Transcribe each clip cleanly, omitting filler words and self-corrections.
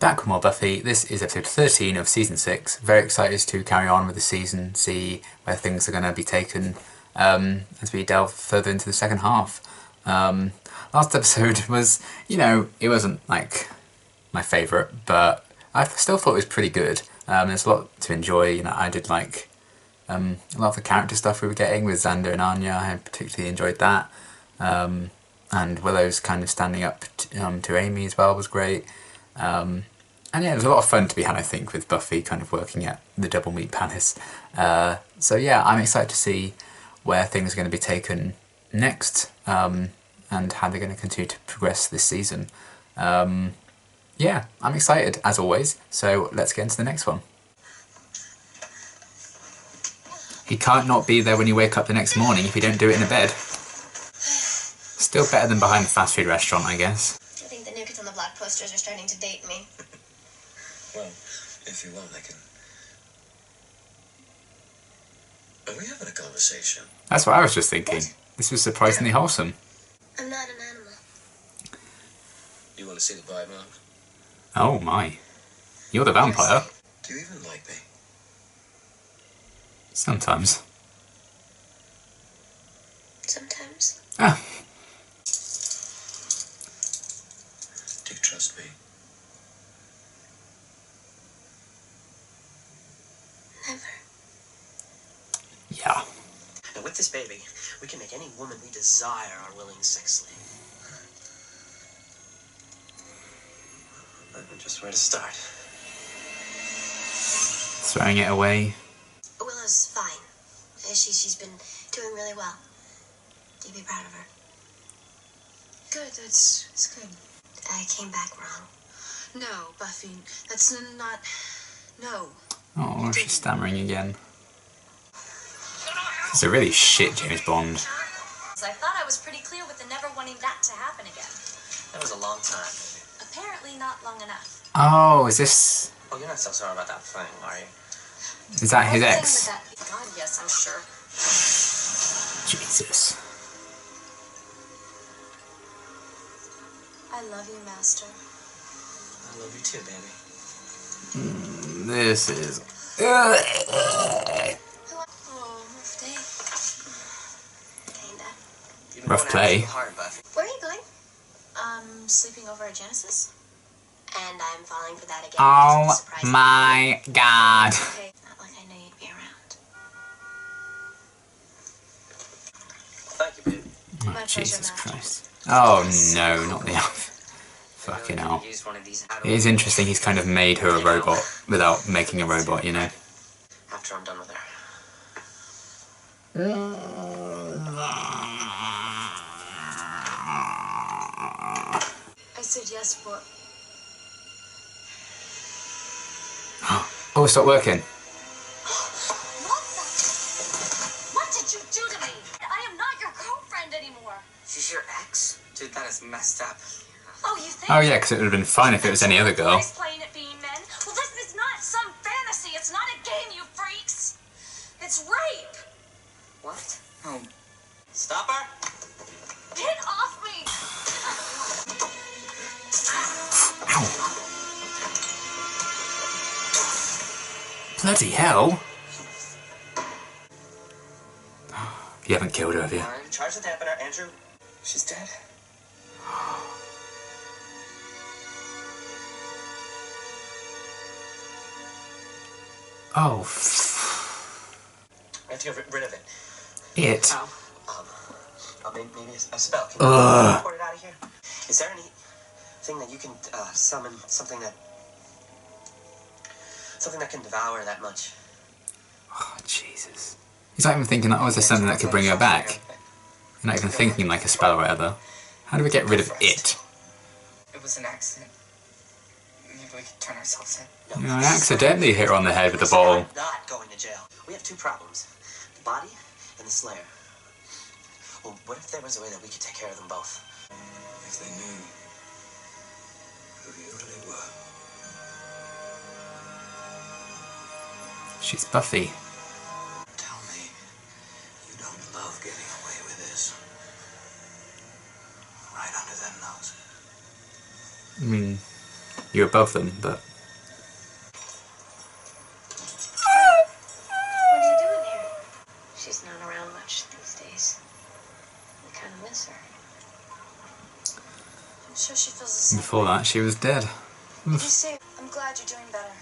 Back with more Buffy. This is episode 13 of season 6. Very excited to carry on with the season, see where things are going to be taken as we delve further into the second half. Last episode was, it wasn't like my favourite, but I still thought it was pretty good. There's a lot to enjoy. I did like a lot of the character stuff we were getting with Xander and Anya. I particularly enjoyed that. And Willow's kind of standing up to Amy as well was great. And yeah, there's a lot of fun to be had, I think, with Buffy kind of working at the Double Meat Palace. So yeah, I'm excited to see where things are going to be taken next, and how they're going to continue to progress this season. Yeah, I'm excited, as always, so let's get into the next one. He can't not be there when you wake up the next morning if you don't do it in the bed. Still better than behind the fast food restaurant, I guess. I think the new kids on the block posters are starting to date me. Well, if you want, I can... Are we having a conversation? That's what I was just thinking. What? This was surprisingly wholesome. I'm not an animal. You want to see the bite mark? Oh my. You're the vampire. Do you even like me? Sometimes. Sometimes. Ah. Do you trust me? Never. Yeah. And with this baby, we can make any woman we desire our willing sex slave. I don't know just where to start. Throwing it away. Willow's fine. She's been doing really well. You'd be proud of her. Good, it's good. I came back wrong. No, Buffy, that's not... No. Oh, she's stammering again. It's a really shit James Bond. So I thought I was pretty clear with the never wanting that to happen again. That was a long time. Apparently not long enough. Oh, is this... Oh, you're not so sorry about that thing, are you? Is that his Whole thing ex? with that- God, yes, I'm sure. Jesus. I love you, Master. I love you too, baby. This is... Oh, rough day. Kinda. You've been Rough going play. after it hard, Buffy. Where are you going? Sleeping over at Genesis? And I'm falling for that again. Oh Just a surprise. my god. Okay, not like I know you'd be around. Thank you, baby. Oh, My pleasure, Jesus Master. Christ. Oh no, not the elf. Fucking I hell. used one of these It is interesting he's kind of made her a robot without making a robot, after I'm done with her. I said yes, but... Oh, it's not working. What did you do to me? I am not your girlfriend anymore. She's your ex? Dude, that is messed up. Oh, you think? Oh yeah, because it would have been fine if it was any other girl. Nice playing at being men. Well, this is not some fantasy. It's not a game, you freaks. It's rape. What? Oh. Stop her! Get off me. Bloody hell. You haven't killed her, have you? I'm in charge of the dampener, Andrew. She's dead. Oh, I have to get rid of it. it. Maybe a spell. Can you report it out of here? Is there anything that you can summon? Something that can devour that much? Oh, Jesus. He's not even thinking that, oh, is there something that could bring her back? You're not even thinking like a spell or whatever. How do we get rid of it? It was an accident. Maybe we could turn ourselves in. I accidentally hit her on the head with the ball. I'm not going to jail. We have two problems: the body and the Slayer. Well, what if there was a way that we could take care of them both? If they knew who you really were. She's Buffy. Tell me you don't love getting away with this. Right under their noses. I mean, you're above them, but... What are you doing here? She's not around much these days. We kind of miss her. I'm sure she feels the same. Before that, she was dead. Did you say, I'm glad you're doing better?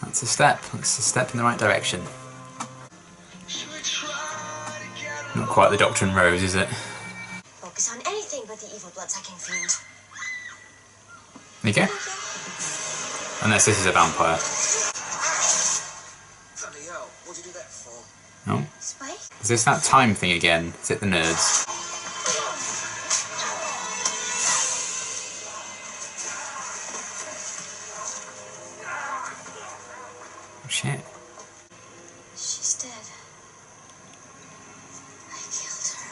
That's a step. That's a step in the right direction. Not quite the Doctor and Rose, is it? Focus on anything but the evil blood-sucking fiend. Okay. Unless this is a vampire. Bloody hell, what'd you do that for? No. Spike? Is this that time thing again? Is it the nerds? Oh, shit. She's dead. I killed her.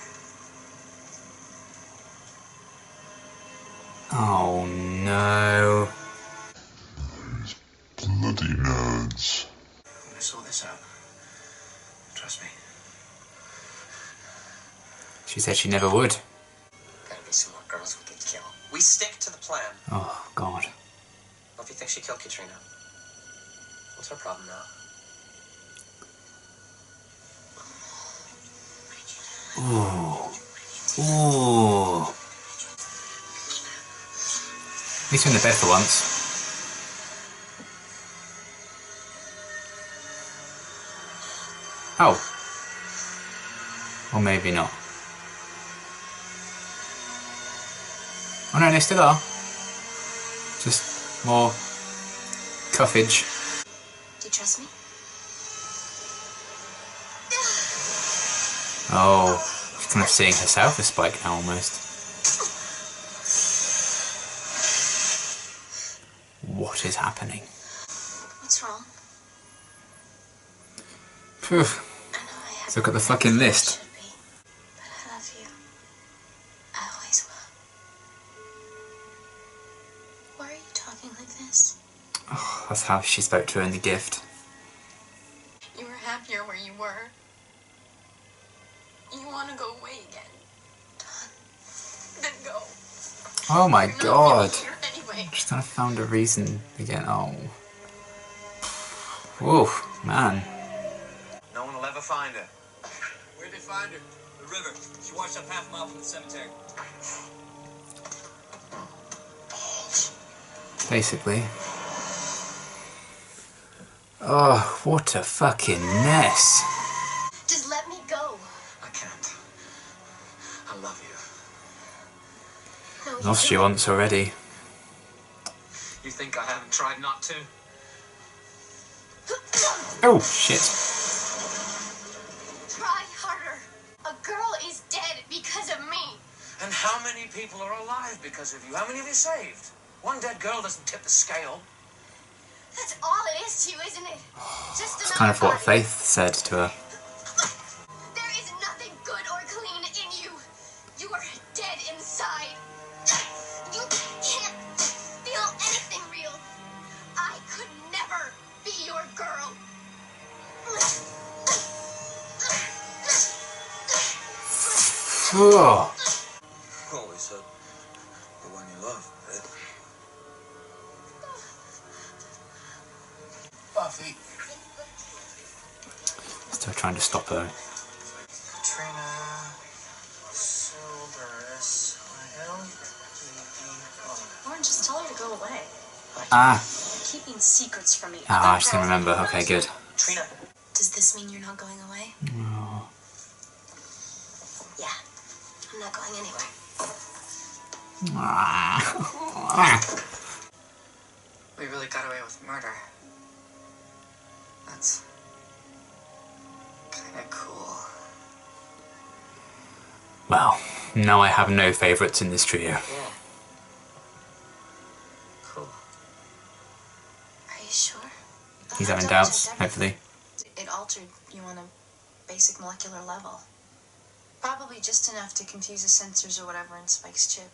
Oh no. Bloody nerds. I'm gonna sort this out. Trust me. She said she never would. Gotta be some more girls we could kill. We stick to the plan. Oh god. Buffy thinks she killed Katrina. What's her problem now? Ooh. Ooh. At least we're in the bed for once. Oh. Or maybe not. Oh no, they still are. Just more cuffage. Do you trust me? Oh, she's kind of seeing herself as Spike now almost. What is happening? What's wrong? Phew. I know I have. Look at the fucking list. Should be, but I love you. I always will. Why are you talking like this? Oh, that's how she spoke to her in the gift. You were happier where you were. You want to go away again. Then go. Oh my You're not god. really here anyway. She's kind of found a reason again. Oh. Whoa, man. No one will ever find her. Where'd they find her? The river. She washed up half a mile from the cemetery. Basically. Oh, what a fucking mess. Just let me go. I can't. I love you. No, you Lost you don't. once already. You think I haven't tried not to? Oh, shit. Try harder. A girl is dead because of me. And how many people are alive because of you? How many have you saved? One dead girl doesn't tip the scale. That's all it is to you, isn't it? Just It's another kind of what body. Faith said to her. There is nothing good or clean in you. You are dead inside. You can't feel anything real. I could never be your girl. Oh. Always said the one you love, right? Buffy. Still trying to stop her. Katrina. Silverus. Lauren, just tell her to go away. Ah. You're keeping secrets from me. Ah, I still remember. Okay, good. Trina. Does this mean you're not going away? Oh. Yeah. I'm not going anywhere. Ah. We really got away with murder. That's kind of cool. Well, now I have no favourites in this trio. Yeah. Cool. Are you sure? He's having I've doubts, double-checked everything. hopefully. It altered you on a basic molecular level. Probably just enough to confuse the sensors or whatever in Spike's chip.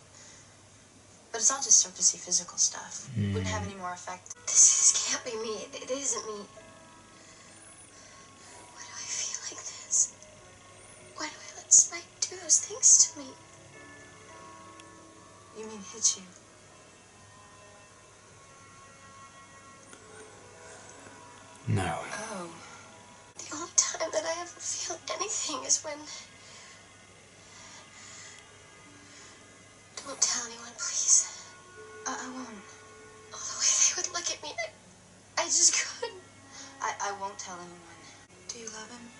But it's all just surfacey physical stuff. Wouldn't have any more effect. This can't be me. It isn't me. Why do I feel like this? Why do I let Spike do those things to me? You mean hit you? No. Oh. The only time that I ever feel anything is when... Don't tell anyone, please. I won't. Oh, the way they would look at me, I just couldn't. I won't tell anyone. Do you love him?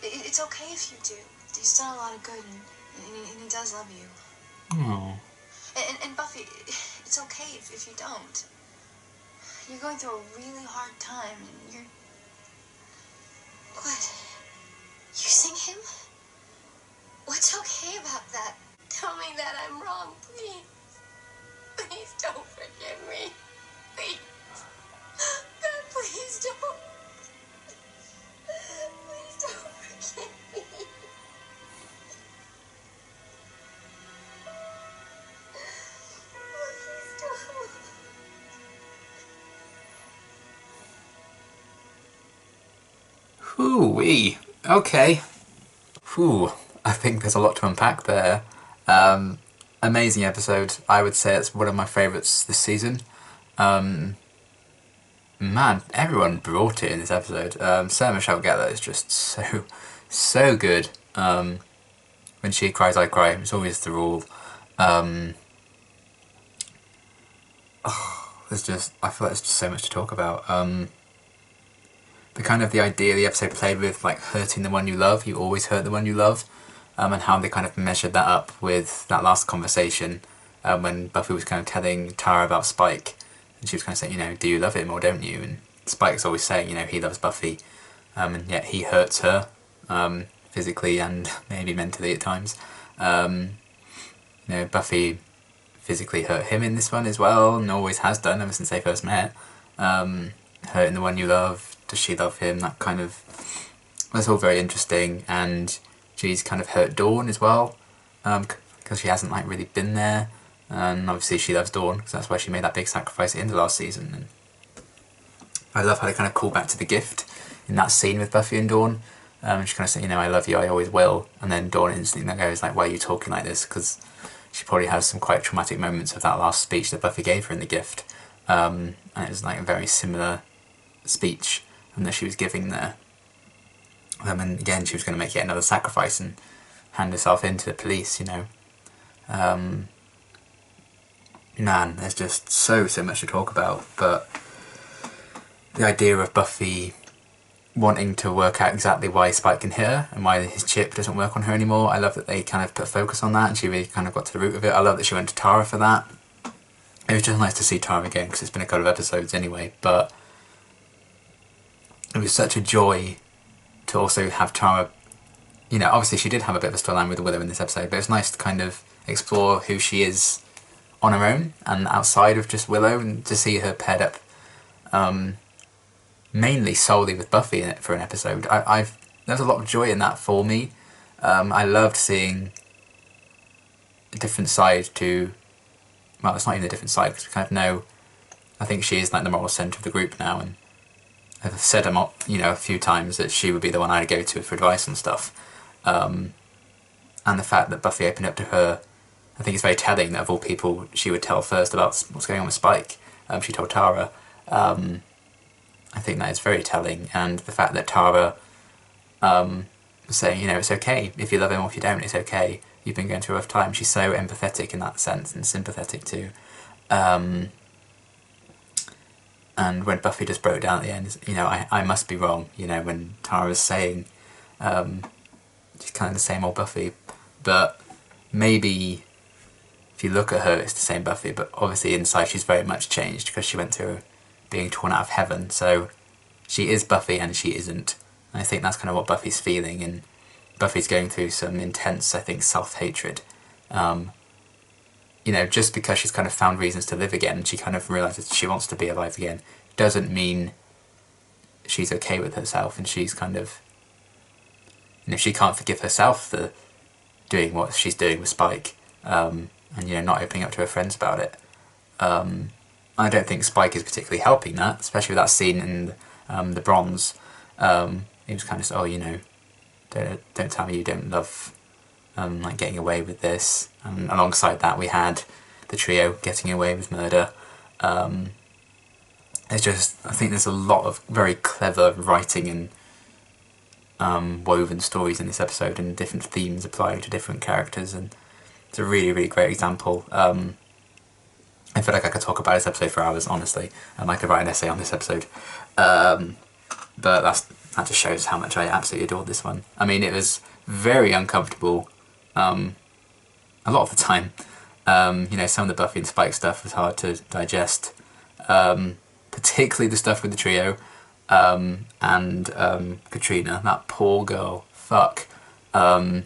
It's okay if you do. He's done a lot of good, and he does love you. Oh. And Buffy, it's okay if you don't. You're going through a really hard time, and you're... What? Using him? What's okay about that? Tell me that I'm wrong, please. Please don't forgive me. Please. God, please don't. Please don't forgive me. Please don't. Hoo-wee. Okay. Whew. I think there's a lot to unpack there. Amazing episode. I would say it's one of my favourites this season. Man, everyone brought it in this episode. Sarah Michelle Gellar is just so good. When she cries, I cry. It's always the rule. I feel like there's just so much to talk about. The idea the episode played with, like, hurting the one you love. You always hurt the one you love. And how they kind of measured that up with that last conversation when Buffy was kind of telling Tara about Spike, and she was kind of saying, do you love him or don't you? And Spike's always saying, he loves Buffy, and yet he hurts her physically and maybe mentally at times. Buffy physically hurt him in this one as well, and always has done ever since they first met. Hurting the one you love, does she love him? That's all very interesting, and she's kind of hurt Dawn as well, because she hasn't really been there, and obviously she loves Dawn because that's why she made that big sacrifice at the end of last season. And I love how they kind of call back to the gift in that scene with Buffy and Dawn. She kind of said, I love you, I always will, and then Dawn instantly goes why are you talking like this? Because she probably has some quite traumatic moments of that last speech that Buffy gave her in the gift, and it was a very similar speech that she was giving there. And again, she was going to make yet another sacrifice and hand herself in to the police, Man, there's just so much to talk about, but the idea of Buffy wanting to work out exactly why Spike can hit her and why his chip doesn't work on her anymore, I love that they kind of put focus on that and she really kind of got to the root of it. I love that she went to Tara for that. It was just nice to see Tara again because it's been a couple of episodes anyway, but it was such a joy to also have Tara, obviously she did have a bit of a storyline with Willow in this episode, but it's nice to kind of explore who she is on her own and outside of just Willow, and to see her paired up mainly solely with Buffy in it for an episode. There's a lot of joy in that for me. I loved seeing a different side to, well, it's not even a different side because we kind of know, I think she is the moral centre of the group now, and I've said a few times that she would be the one I'd go to for advice and stuff. And the fact that Buffy opened up to her, I think it's very telling that of all people she would tell first about what's going on with Spike. She told Tara. I think that is very telling, and the fact that Tara was saying, it's okay, if you love him or if you don't, it's okay, you've been going through a rough time. She's so empathetic in that sense, and sympathetic too. And when Buffy just broke down at the end, I must be wrong, when Tara's saying, she's kind of the same old Buffy, but maybe if you look at her, it's the same Buffy, but obviously inside she's very much changed because she went through being torn out of heaven, so she is Buffy and she isn't. And I think that's kind of what Buffy's feeling, and Buffy's going through some intense, I think, self-hatred. Just because she's kind of found reasons to live again, she kind of realises she wants to be alive again, doesn't mean she's okay with herself, and she's kind of, she can't forgive herself for doing what she's doing with Spike, and not opening up to her friends about it. I don't think Spike is particularly helping that, especially with that scene in the Bronze. He was kind of, don't tell me you don't love like getting away with this, and alongside that we had the trio getting away with murder. It's just, I think there's a lot of very clever writing and woven stories in this episode, and different themes applying to different characters, and it's a really, really great example. I feel like I could talk about this episode for hours, honestly, and I could write an essay on this episode. But that just shows how much I absolutely adored this one. I mean, it was very uncomfortable a lot of the time. You know, some of the Buffy and Spike stuff was hard to digest, particularly the stuff with the trio and Katrina, that poor girl. Fuck. That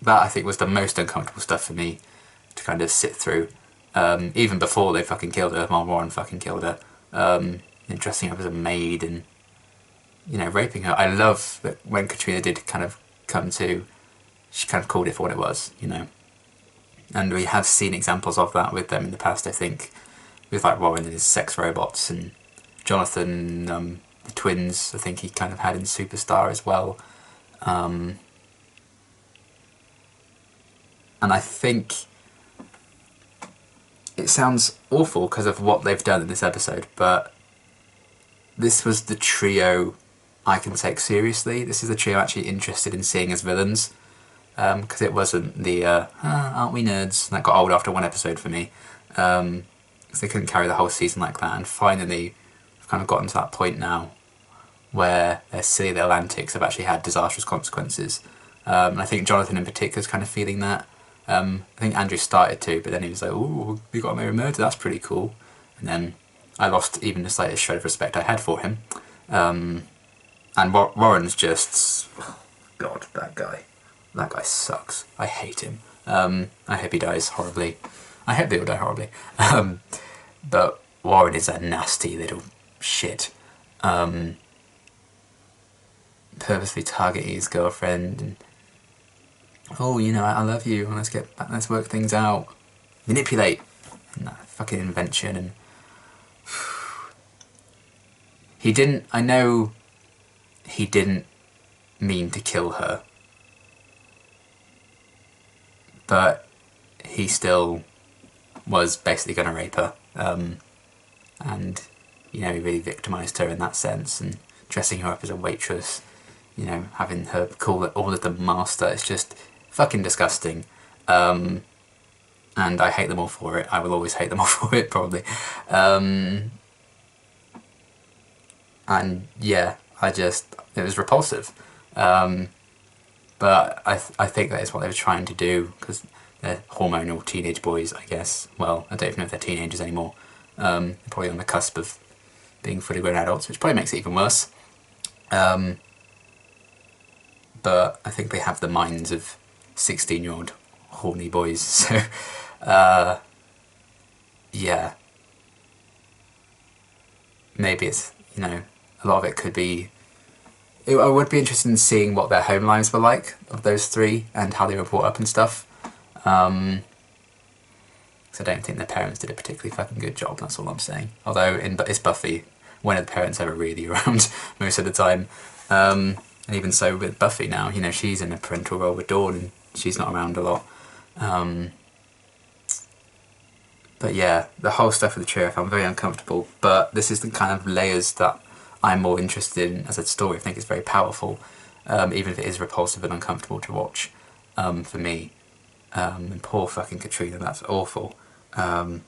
I think was the most uncomfortable stuff for me to kind of sit through, even before they fucking killed her, while Warren fucking killed her, dressing up as a maid and, you know, raping her. I love that when Katrina did kind of come to, she kind of called it for what it was, you know. And we have seen examples of that with them in the past, I think, with like Warren and his sex robots, and Jonathan, the twins, I think he kind of had in Superstar as well. And I think it sounds awful because of what they've done in this episode, but this was the trio I can take seriously. This is the trio I'm actually interested in seeing as villains, because it wasn't the aren't we nerds that got old after one episode for me, because they couldn't carry the whole season like that. And finally we've kind of gotten to that point now where their silly little antics have actually had disastrous consequences, and I think Jonathan in particular is kind of feeling that. I think Andrew started to, but then he was like, "Ooh, we got a murder, that's pretty cool." And then I lost even the slightest shred of respect I had for him. And Warren's just, God, that guy sucks. I hate him. I hope he dies horribly. I hope they all die horribly. But Warren is a nasty little shit. Purposely targeting his girlfriend and, oh, you know, I love you, let's work things out. Manipulate. And that fucking invention. And I know he didn't mean to kill her, but he still was basically going to rape her. And, you know, he really victimised her in that sense, and dressing her up as a waitress, you know, having her call it all of the master. It's just fucking disgusting. And I hate them all for it. I will always hate them all for it, probably. And yeah, it was repulsive. But I think that is what they were trying to do, because they're hormonal teenage boys, I guess. Well, I don't even know if they're teenagers anymore. They're probably on the cusp of being fully grown adults, which probably makes it even worse. But I think they have the minds of 16-year-old horny boys, so yeah. Maybe it's, you know, a lot of it could be... I would be interested in seeing what their home lives were like, of those three, and how they were brought up and stuff. Because I don't think their parents did a particularly fucking good job, that's all I'm saying. Although, it's Buffy, when are the parents ever really around most of the time? And even so with Buffy now, you know, she's in a parental role with Dawn, and she's not around a lot. But yeah, the whole stuff with the trio I found very uncomfortable, but this is the kind of layers that I'm more interested in as a story. I think it's very powerful, even if it is repulsive and uncomfortable to watch, for me. And poor fucking Katrina, that's awful. Then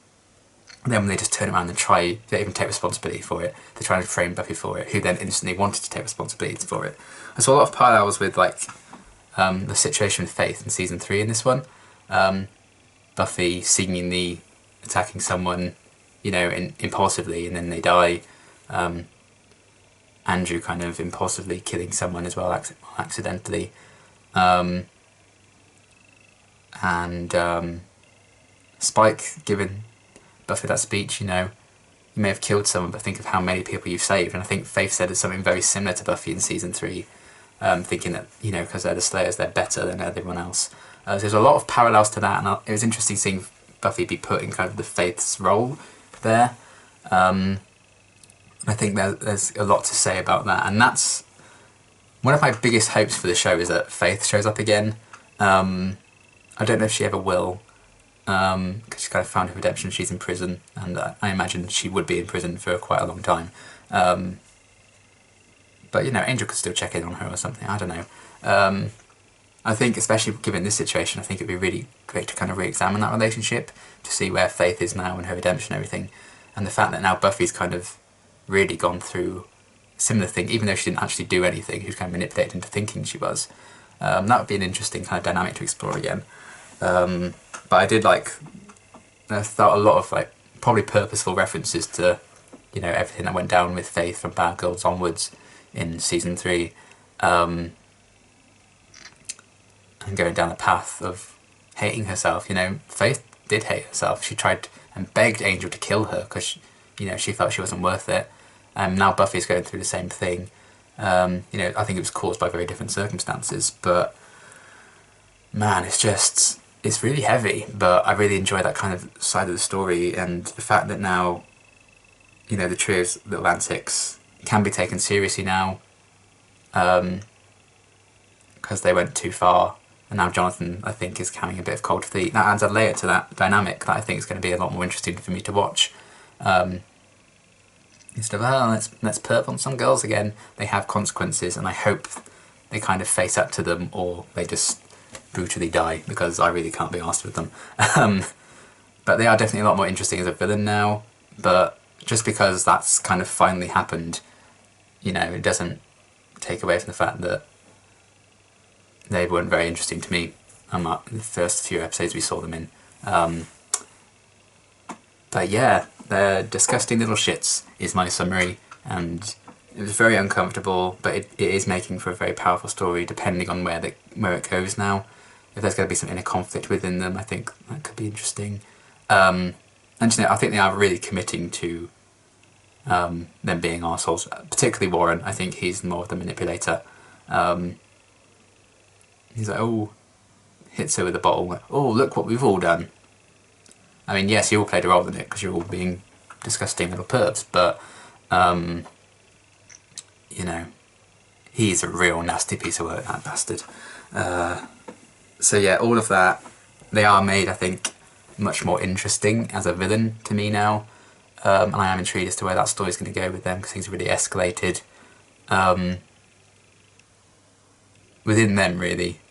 when they just turn around and they don't even take responsibility for it, they try and frame Buffy for it, who then instantly wanted to take responsibility for it. I saw a lot of parallels with, like, the situation with Faith in season 3 in this one. Buffy seemingly attacking someone, you know, impulsively, and then they die. Andrew kind of impulsively killing someone as well, accidentally. And Spike giving Buffy that speech, you know, you may have killed someone, but think of how many people you've saved. And I think Faith said something very similar to Buffy in season 3, thinking that, you know, because they're the Slayers, they're better than everyone else. So there's a lot of parallels to that, and it was interesting seeing Buffy be put in kind of the Faith's role there. I think there's a lot to say about that, and that's One of my biggest hopes for the show is that Faith shows up again. I don't know if she ever will, because she's kind of found her redemption. She's in prison, and I imagine she would be in prison for quite a long time. But, you know, Angel could still check in on her or something, I don't know. I think, especially given this situation, I think it'd be really great to kind of re-examine that relationship, to see where Faith is now and her redemption and everything. And the fact that now Buffy's kind of really gone through a similar thing, even though she didn't actually do anything, she was kind of manipulated into thinking she was. That would be an interesting kind of dynamic to explore again. But I did I thought a lot of probably purposeful references to, you know, everything that went down with Faith from Bad Girls onwards in season 3, and going down the path of hating herself. You know, Faith did hate herself. She tried and begged Angel to kill her because, you know, she felt she wasn't worth it. Now Buffy's going through the same thing. You know, I think it was caused by very different circumstances, but man, it's really heavy. But I really enjoy that kind of side of the story, and the fact that now, you know, the trio's little antics can be taken seriously now, because they went too far. And now Jonathan, I think, is carrying a bit of cold feet. That adds a layer to that dynamic that I think is going to be a lot more interesting for me to watch. Instead of, oh, let's perp on some girls again, they have consequences, and I hope they kind of face up to them, or they just brutally die, because I really can't be arsed with them. But they are definitely a lot more interesting as a villain now, but just because that's kind of finally happened, you know, it doesn't take away from the fact that they weren't very interesting to me in the first few episodes we saw them in. But yeah, they're disgusting little shits is my summary, and it was very uncomfortable, but it is making for a very powerful story depending on where it goes now. If there's going to be some inner conflict within them, I think that could be interesting. And you know, I think they are really committing to them being arseholes, particularly Warren. I think he's more of the manipulator. He's like, oh, hits her with a bottle. Oh, look what we've all done. I mean, yes, you all played a role in it because you're all being disgusting little pervs, but, you know, he's a real nasty piece of work, that bastard. So yeah, all of that, they are made, I think, much more interesting as a villain to me now. And I am intrigued as to where that story's going to go with them, because things really escalated within them, really.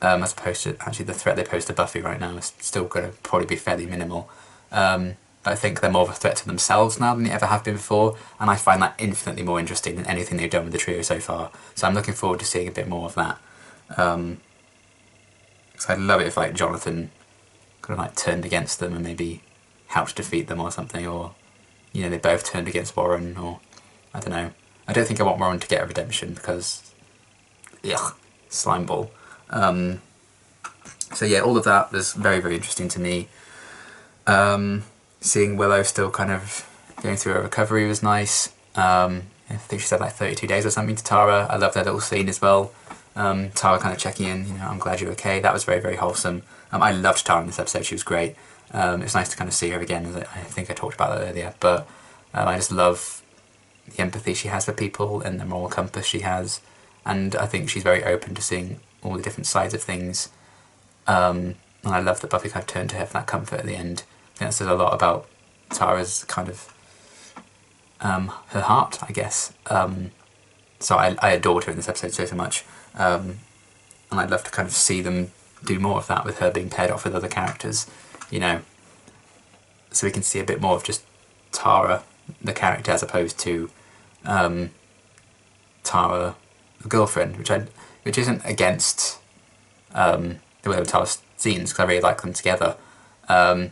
As opposed to, actually, the threat they pose to Buffy right now is still going to probably be fairly minimal. But I think they're more of a threat to themselves now than they ever have been before, and I find that infinitely more interesting than anything they've done with the trio so far. So I'm looking forward to seeing a bit more of that. Because I'd love it if Jonathan kind of turned against them and maybe helped defeat them or something, or, you know, they both turned against Warren, or I don't know. I don't think I want Warren to get a redemption because, ugh, slimeball. So yeah, all of that was very, very interesting to me. Seeing Willow still kind of going through her recovery was nice. I think she said 32 days or something to Tara. I love that little scene as well. Tara kind of checking in, you know, I'm glad you're okay. That was very, very wholesome. I loved Tara in this episode, she was great. It's nice to kind of see her again, as I think I talked about that earlier, but I just love the empathy she has for people and the moral compass she has, and I think she's very open to seeing all the different sides of things, and I love that Buffy kind of turned to her for that comfort at the end. I think that says a lot about Tara's kind of her heart, I guess. So I adored her in this episode so much, and I'd love to kind of see them do more of that with her being paired off with other characters, you know, so we can see a bit more of just Tara, the character, as opposed to Tara, the girlfriend, which isn't against the Willow Tara scenes, because I really like them together. But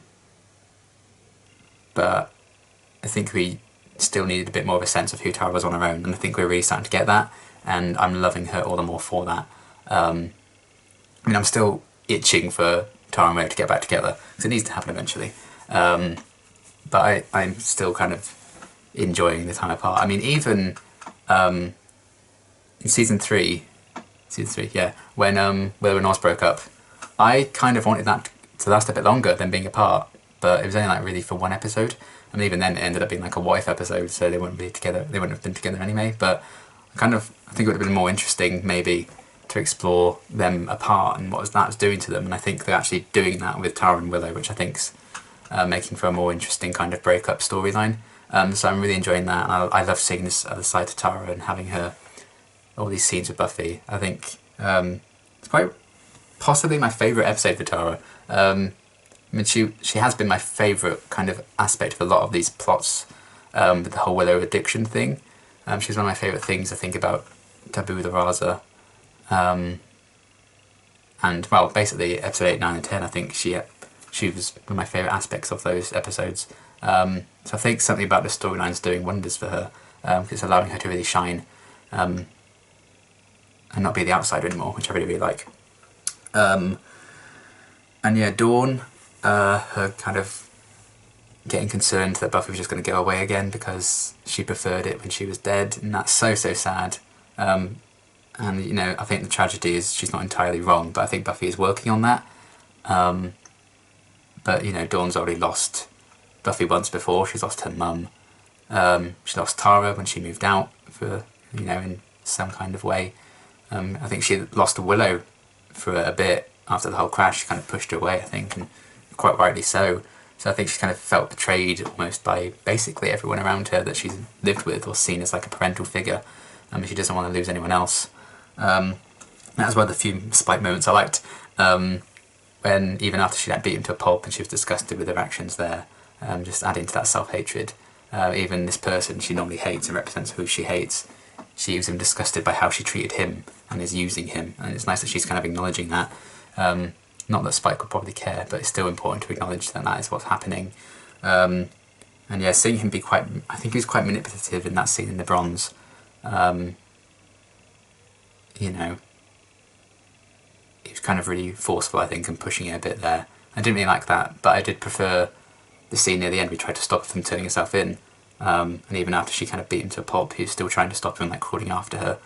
I think we still needed a bit more of a sense of who Tara was on her own, and I think we're really starting to get that, and I'm loving her all the more for that. I mean, I'm still itching for Tara and Willow to get back together, because it needs to happen eventually. But I'm still kind of enjoying the time apart. I mean, even in season 3, yeah, when Willow and Oz broke up, I kind of wanted that to last a bit longer than being apart, but it was only really for one episode, and even then it ended up being a what if episode, so they weren't really together. They wouldn't have been together anyway. But I think it would have been more interesting maybe to explore them apart and what that was doing to them. And I think they're actually doing that with Tara and Willow, which I think's making for a more interesting kind of breakup storyline. So I'm really enjoying that, and I love seeing this other side to Tara and having her all these scenes with Buffy. I think it's quite possibly my favourite episode for Tara. I mean, she has been my favourite kind of aspect of a lot of these plots, with the whole Willow addiction thing. She's one of my favourite things I think about Taboo the Raza. And well, basically episode 8, 9 and 10, I think she was one of my favourite aspects of those episodes. So I think something about the storyline's doing wonders for her, because it's allowing her to really shine, and not be the outsider anymore, which I really, really like. And yeah, Dawn, her kind of getting concerned that Buffy was just going to go away again because she preferred it when she was dead, and that's so, so sad. And, you know, I think the tragedy is she's not entirely wrong, but I think Buffy is working on that. But, you know, Dawn's already lost Buffy once before. She's lost her mum. She lost Tara when she moved out for, you know, in some kind of way. I think she lost Willow for a bit after the whole crash. She kind of pushed her away, I think, and quite rightly so. So I think she kind of felt betrayed almost by basically everyone around her that she's lived with or seen as like a parental figure. She doesn't want to lose anyone else. That was one of the few Spike moments I liked, when even after she got beaten to a pulp and she was disgusted with her actions there, just adding to that self-hatred. Even this person she normally hates and represents who she hates, she was even disgusted by how she treated him and is using him, and it's nice that she's kind of acknowledging that. Not that Spike would probably care, but it's still important to acknowledge that that is what's happening. And yeah, seeing him be I think he was quite manipulative in that scene in the Bronze. You know, he was kind of really forceful, I think, and pushing it a bit there. I didn't really like that, but I did prefer the scene near the end. We tried to stop her from turning herself in, and even after she kind of beat him to a pulp, he was still trying to stop her and like crawling after her.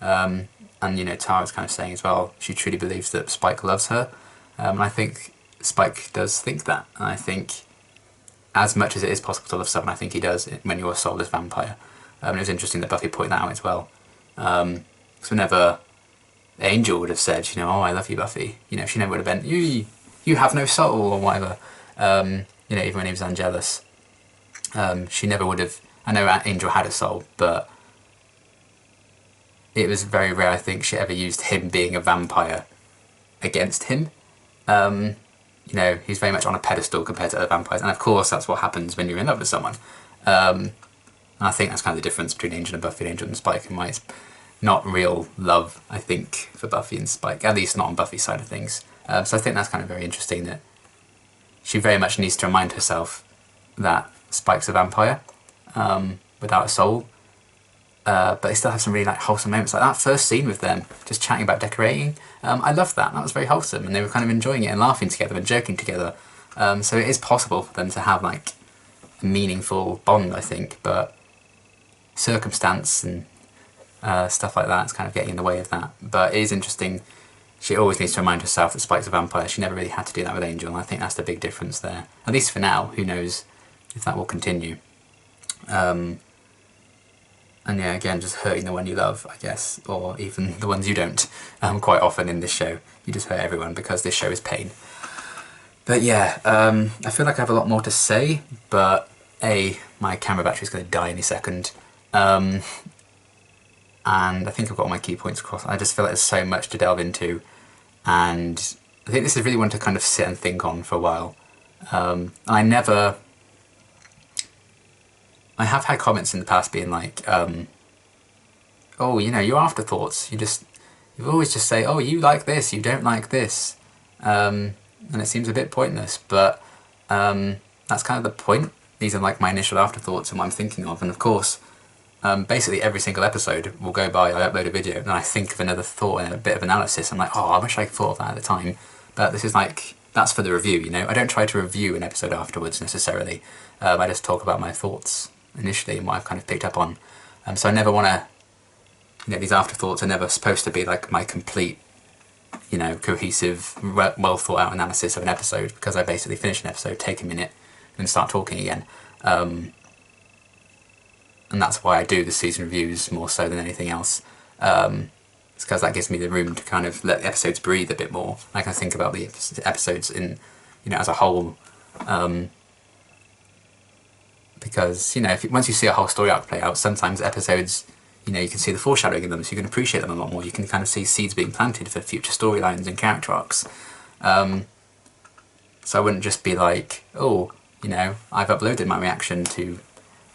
And you know, Tara's kind of saying as well, she truly believes that Spike loves her, and I think Spike does think that. And I think, as much as it is possible to love someone, I think he does when you're a soulless vampire. It was interesting that Buffy pointed that out as well. Because whenever Angel would have said, you know, oh, I love you, Buffy, you know, she never would have been, you have no soul, or whatever. You know, even when he was unjealous, she never would have. I know Angel had a soul, but it was very rare, I think, she ever used him being a vampire against him. You know, he's very much on a pedestal compared to other vampires, and of course that's what happens when you're in love with someone. And I think that's kind of the difference between Angel and Buffy, and Angel and Spike, and why it's not real love, I think, for Buffy and Spike, at least not on Buffy's side of things. So I think that's kind of very interesting, that she very much needs to remind herself that Spike's a vampire, without a soul, but they still have some really like wholesome moments, like that first scene with them just chatting about decorating. I loved that. That was very wholesome, and they were kind of enjoying it and laughing together and joking together. So it is possible for them to have like a meaningful bond, I think, but circumstance and stuff like that is kind of getting in the way of that. But it is interesting. She always needs to remind herself that Spike's a vampire. She never really had to do that with Angel, and I think that's the big difference there. At least for now. Who knows if that will continue. And yeah, again, just hurting the one you love, I guess, or even the ones you don't. Quite often in this show, you just hurt everyone because this show is pain. But yeah, I feel like I have a lot more to say, but my camera battery is going to die any second. And I think I've got all my key points across. I just feel like there's so much to delve into, and I think this is really one to kind of sit and think on for a while. I have had comments in the past being like, oh, you know, your afterthoughts, you always just say, oh, you like this, you don't like this, and it seems a bit pointless, but that's kind of the point. These are like my initial afterthoughts and what I'm thinking of, and of course, basically every single episode will go by, I upload a video, and I think of another thought and a bit of analysis. I'm like, oh, I wish I thought of that at the time. But this is like, that's for the review, you know? I don't try to review an episode afterwards necessarily. I just talk about my thoughts initially and what I've kind of picked up on. So I never want to, you know, these afterthoughts are never supposed to be like my complete, you know, cohesive, well thought out analysis of an episode, because I basically finish an episode, take a minute, and start talking again. And and that's why I do the season reviews more so than anything else. It's because that gives me the room to kind of let the episodes breathe a bit more. I can think about the episodes in, you know, as a whole. Because, you know, once you see a whole story arc play out, sometimes episodes, you know, you can see the foreshadowing in them, so you can appreciate them a lot more. You can kind of see seeds being planted for future storylines and character arcs. So I wouldn't just be like, oh, you know, I've uploaded my reaction to,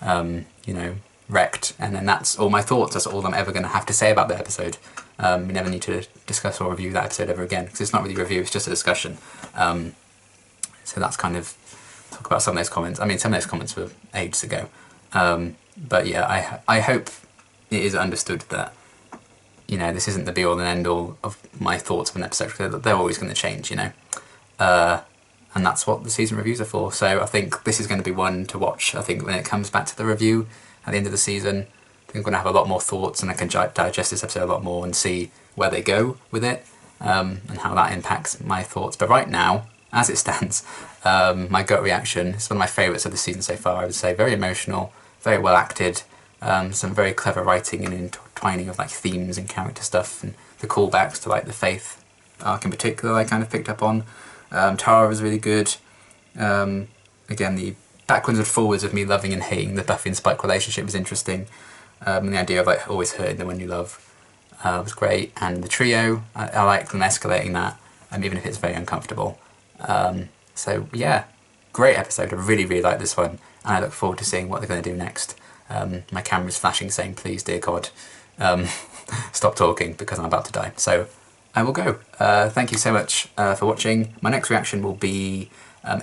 you know, Wrecked, and then that's all my thoughts, that's all I'm ever going to have to say about the episode. We never need to discuss or review that episode ever again, because it's not really a review, it's just a discussion. So that's kind of, talk about some of those comments. I mean, some of those comments were ages ago. But yeah, I hope it is understood that, you know, this isn't the be all and end all of my thoughts of an episode, because they're always going to change, you know. And that's what the season reviews are for. So I think this is going to be one to watch. I think when it comes back to the review at the end of the season, I think I'm going to have a lot more thoughts, and I can digest this episode a lot more and see where they go with it, and how that impacts my thoughts. But right now, as it stands, my gut reaction is one of my favourites of the season so far. I would say very emotional, very well acted, some very clever writing and intertwining of like themes and character stuff, and the callbacks to like the Faith arc in particular I kind of picked up on. Tara was really good. Again, the backwards and forwards of me loving and hating the Buffy and Spike relationship was interesting. And the idea of like always hurting the one you love was great. And the trio, I like them escalating that, even if it's very uncomfortable. So yeah, great episode. I really, really like this one, and I look forward to seeing what they're going to do next. My camera's flashing saying, please, dear God, stop talking because I'm about to die. So I will go. Thank you so much for watching. My next reaction will be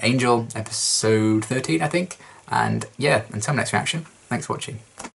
Angel, episode 13, I think. And yeah, until next reaction, thanks for watching.